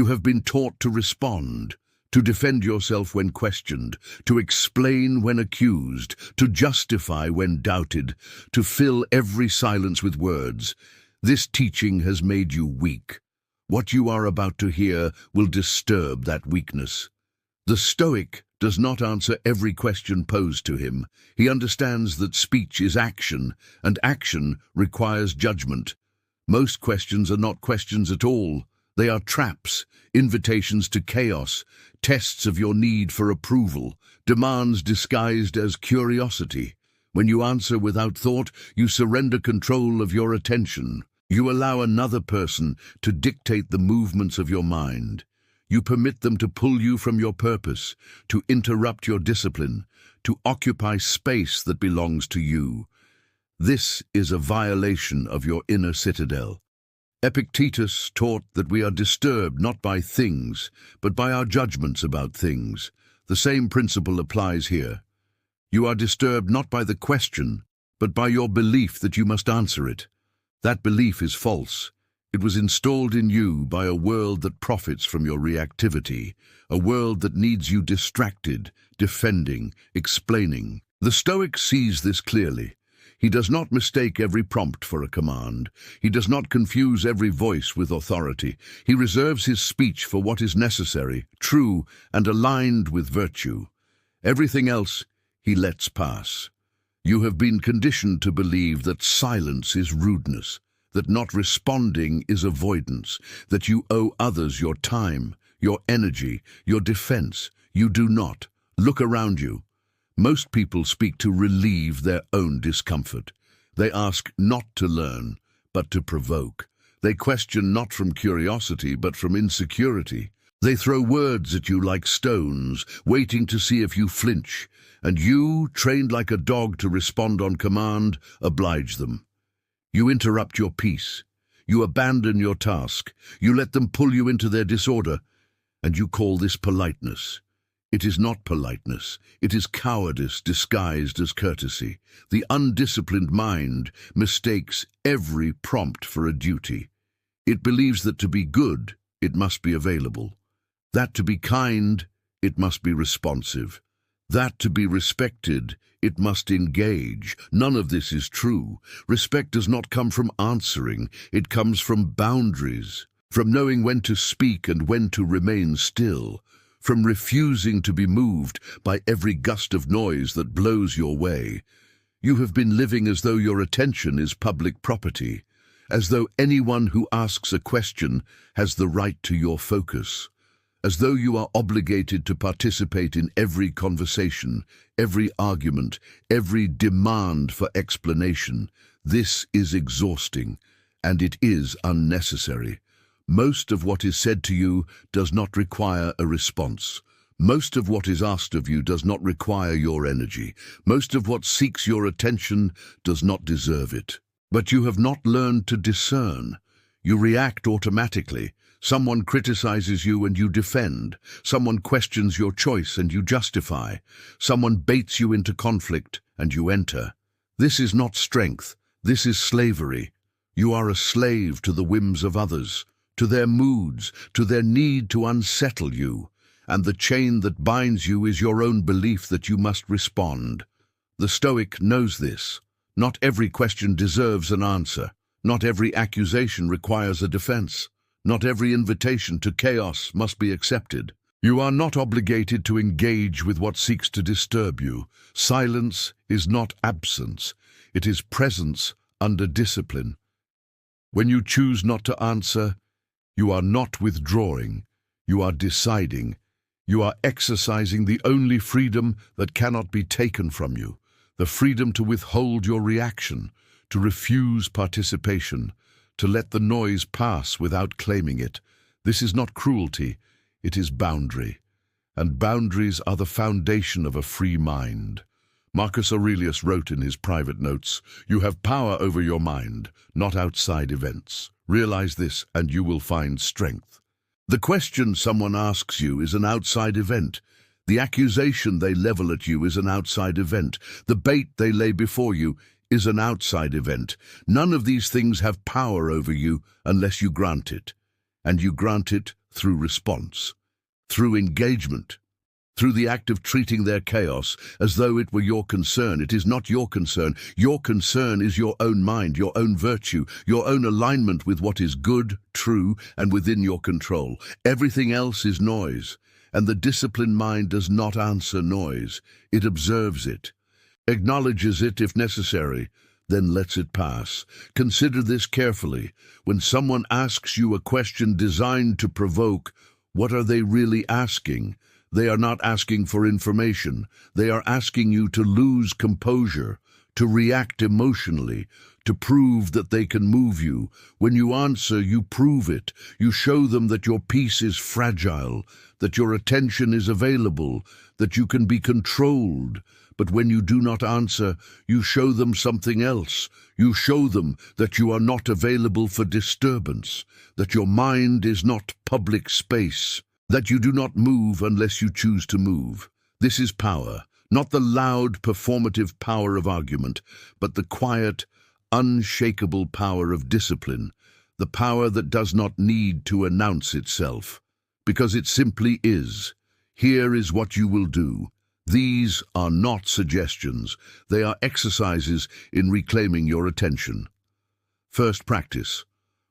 You have been taught to respond, to defend yourself when questioned, to explain when accused, to justify when doubted, to fill every silence with words. This teaching has made you weak. What you are about to hear will disturb that weakness. The Stoic does not answer every question posed to him. He understands that speech is action, and action requires judgment. Most questions are not questions at all. They are traps, invitations to chaos, tests of your need for approval, demands disguised as curiosity. When you answer without thought, you surrender control of your attention. You allow another person to dictate the movements of your mind. You permit them to pull you from your purpose, to interrupt your discipline, to occupy space that belongs to you. This is a violation of your inner citadel. Epictetus taught that we are disturbed not by things, but by our judgments about things. The same principle applies here. You are disturbed not by the question, but by your belief that you must answer it. That belief is false. It was installed in you by a world that profits from your reactivity, a world that needs you distracted, defending, explaining. The Stoic sees this clearly. He does not mistake every prompt for a command. He does not confuse every voice with authority. He reserves his speech for what is necessary, true, and aligned with virtue. Everything else he lets pass. You have been conditioned to believe that silence is rudeness, that not responding is avoidance, that you owe others your time, your energy, your defense. You do not. Look around you. Most people speak to relieve their own discomfort. They ask not to learn, but to provoke. They question not from curiosity, but from insecurity. They throw words at you like stones, waiting to see if you flinch. And you, trained like a dog to respond on command, oblige them. You interrupt your peace. You abandon your task. You let them pull you into their disorder. And you call this politeness. It is not politeness. It is cowardice disguised as courtesy. The undisciplined mind mistakes every prompt for a duty. It believes that to be good, it must be available. That to be kind, it must be responsive. That to be respected, it must engage. None of this is true. Respect does not come from answering. It comes from boundaries, from knowing when to speak and when to remain still, from refusing to be moved by every gust of noise that blows your way. You have been living as though your attention is public property, as though anyone who asks a question has the right to your focus, as though you are obligated to participate in every conversation, every argument, every demand for explanation. This is exhausting, and it is unnecessary. Most of what is said to you does not require a response. Most of what is asked of you does not require your energy. Most of what seeks your attention does not deserve it. But you have not learned to discern. You react automatically. Someone criticizes you and you defend. Someone questions your choice and you justify. Someone baits you into conflict and you enter. This is not strength. This is slavery. You are a slave to the whims of others, to their moods, to their need to unsettle you, and the chain that binds you is your own belief that you must respond. The Stoic knows this. Not every question deserves an answer. Not every accusation requires a defense. Not every invitation to chaos must be accepted. You are not obligated to engage with what seeks to disturb you. Silence is not absence. It is presence under discipline. When you choose not to answer, you are not withdrawing. You are deciding. You are exercising the only freedom that cannot be taken from you, the freedom to withhold your reaction, to refuse participation, to let the noise pass without claiming it. This is not cruelty, it is boundary. And boundaries are the foundation of a free mind. Marcus Aurelius wrote in his private notes, "You have power over your mind, not outside events. Realize this and you will find strength." The question someone asks you is an outside event. The accusation they level at you is an outside event. The bait they lay before you is an outside event. None of these things have power over you unless you grant it. And you grant it through response, through engagement, through the act of treating their chaos as though it were your concern. It is not your concern. Your concern is your own mind, your own virtue, your own alignment with what is good, true, and within your control. Everything else is noise, and the disciplined mind does not answer noise. It observes it, acknowledges it if necessary, then lets it pass. Consider this carefully. When someone asks you a question designed to provoke, what are they really asking? They are not asking for information. They are asking you to lose composure, to react emotionally, to prove that they can move you. When you answer, you prove it. You show them that your peace is fragile, that your attention is available, that you can be controlled. But when you do not answer, you show them something else. You show them that you are not available for disturbance, that your mind is not public space, that you do not move unless you choose to move. This is power, not the loud, performative power of argument, but the quiet, unshakable power of discipline, the power that does not need to announce itself, because it simply is. Here is what you will do. These are not suggestions. They are exercises in reclaiming your attention. First practice.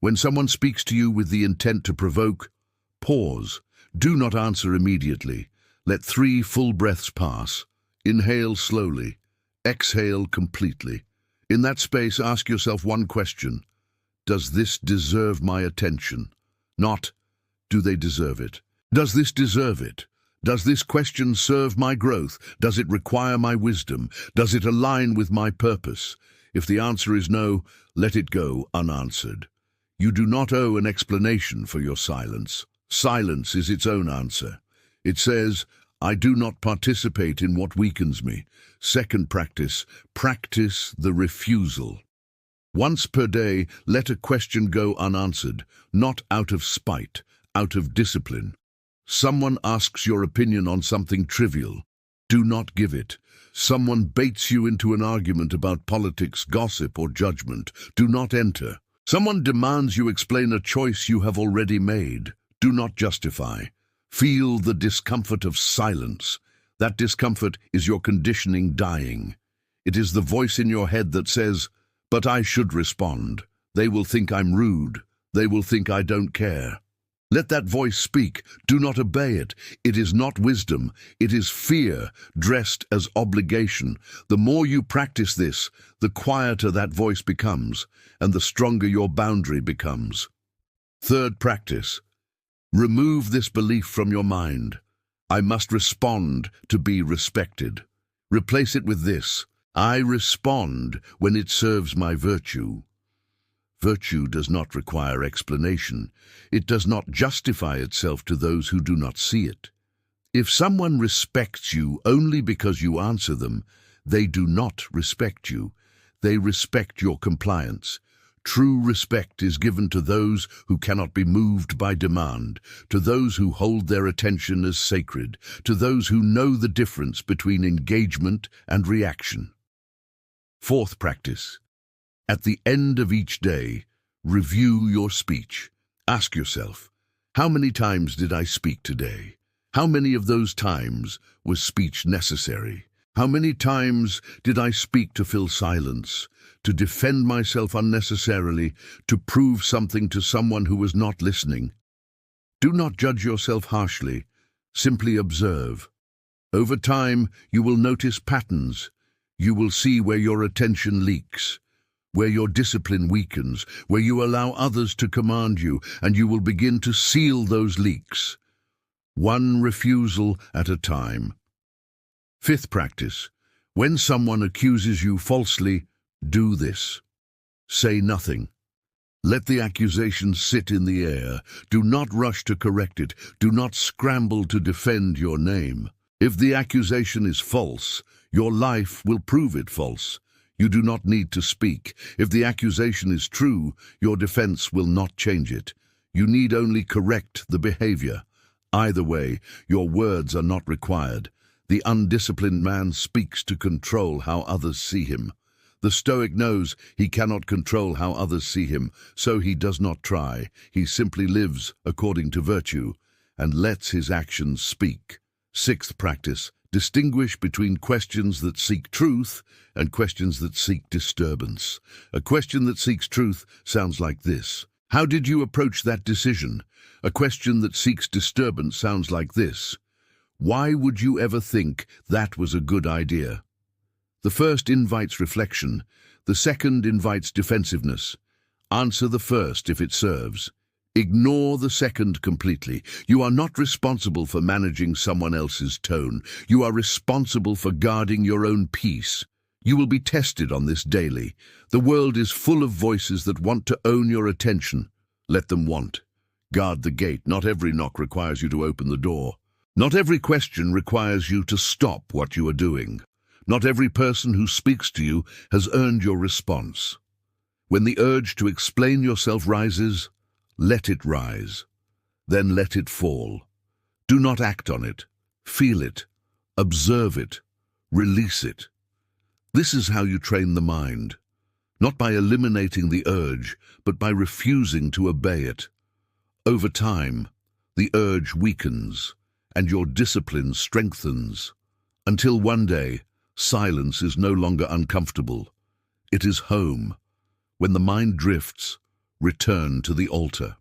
When someone speaks to you with the intent to provoke, pause. Do not answer immediately. Let 3 full breaths pass. Inhale slowly. Exhale completely. In that space, ask yourself one question. Does this deserve my attention? Not, do they deserve it? Does this deserve it? Does this question serve my growth? Does it require my wisdom? Does it align with my purpose? If the answer is no, let it go unanswered. You do not owe an explanation for your silence. Silence is its own answer. It says, I do not participate in what weakens me. Second practice, practice the refusal. Once per day, let a question go unanswered, not out of spite, out of discipline. Someone asks your opinion on something trivial. Do not give it. Someone baits you into an argument about politics, gossip, or judgment. Do not enter. Someone demands you explain a choice you have already made. Do not justify. Feel the discomfort of silence. That discomfort is your conditioning dying. It is the voice in your head that says, but I should respond. They will think I'm rude. They will think I don't care. Let that voice speak. Do not obey it. It is not wisdom. It is fear dressed as obligation. The more you practice this, the quieter that voice becomes, and the stronger your boundary becomes. Third practice. Remove this belief from your mind. I must respond to be respected. Replace it with this. I respond when it serves my virtue. Virtue does not require explanation. It does not justify itself to those who do not see it. If someone respects you only because you answer them, they do not respect you. They respect your compliance. True respect is given to those who cannot be moved by demand, to those who hold their attention as sacred, to those who know the difference between engagement and reaction. Fourth practice. At the end of each day, review your speech. Ask yourself, how many times did I speak today? How many of those times was speech necessary? How many times did I speak to fill silence, to defend myself unnecessarily, to prove something to someone who was not listening? Do not judge yourself harshly. Simply observe. Over time, you will notice patterns. You will see where your attention leaks, where your discipline weakens, where you allow others to command you, and you will begin to seal those leaks, one refusal at a time. Fifth practice. When someone accuses you falsely, do this. Say nothing. Let the accusation sit in the air. Do not rush to correct it. Do not scramble to defend your name. If the accusation is false, your life will prove it false. You do not need to speak. If the accusation is true, your defense will not change it. You need only correct the behavior. Either way, your words are not required. The undisciplined man speaks to control how others see him. The Stoic knows he cannot control how others see him, so he does not try. He simply lives according to virtue and lets his actions speak. Sixth practice: distinguish between questions that seek truth and questions that seek disturbance. A question that seeks truth sounds like this: how did you approach that decision? A question that seeks disturbance sounds like this: why would you ever think that was a good idea? The first invites reflection, the second invites defensiveness. Answer the first if it serves. Ignore the second completely. You are not responsible for managing someone else's tone. You are responsible for guarding your own peace. You will be tested on this daily. The world is full of voices that want to own your attention. Let them want. Guard the gate. Not every knock requires you to open the door. Not every question requires you to stop what you are doing. Not every person who speaks to you has earned your response. When the urge to explain yourself rises, let it rise. Then let it fall. Do not act on it. Feel it. Observe it. Release it. This is how you train the mind. Not by eliminating the urge, but by refusing to obey it. Over time, the urge weakens, and your discipline strengthens, until one day, silence is no longer uncomfortable. It is home. When the mind drifts, return to the altar.